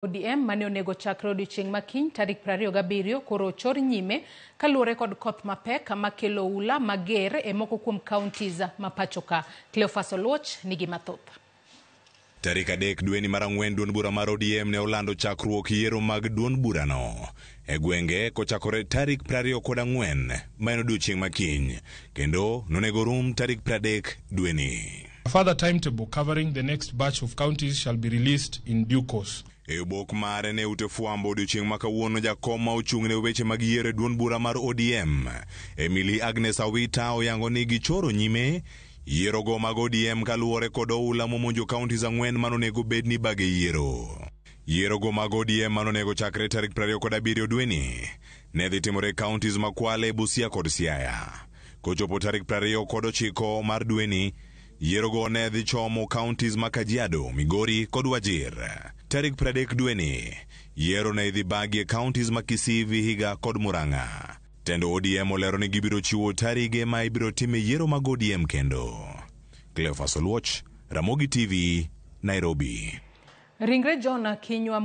ODM mane onego chakre odiochieng' makiny tarik 27 koro ochor nyime kaluwore kod koth mapek makelo ula mager e moko kuom counties ma pachoka. Cleophas Oluoch nigi mathoth. Tarik 3 dwe mar Ang'wen duond bura mar ODM ne olando chakruok yiero mag duond burano e gwenge kochakore tarik 24 ma en odiochieng' makiny kendo nonego rum tarik 30 dweni. A further timetable covering the next batch of counties shall be released in due course. E obok mare ne ute fwambo odiochieng' ma kawuono jakom ma ochung'ne weche mag yiero e duond bura mar ODM Emily Agnes Awita oyango ni gichoro nyime yiero go mag ODM kaluwore kod oula momonjo counties 4 manonego bed ni bage yiero. Yiero go mag ODM manonego chakre tarik 27 dweni ne dhi timore counties ma Kwale, Busia kod Siaya. Kochopo tarik 29 mar dweni yiero go ne dhi chomo counties ma Kajiado, Migori kod Wajir. Tarik 30 dweni yiero ne dhi bagie counties ma Kisii, Vihiga kod Murang'a. Tendo ODM olero ni gibiro chiwo tarige ma ibiro time yiero mag ODM kendo. Cleophas Oluoch, Ramogi TV, Nairobi. Ringre John Kinyua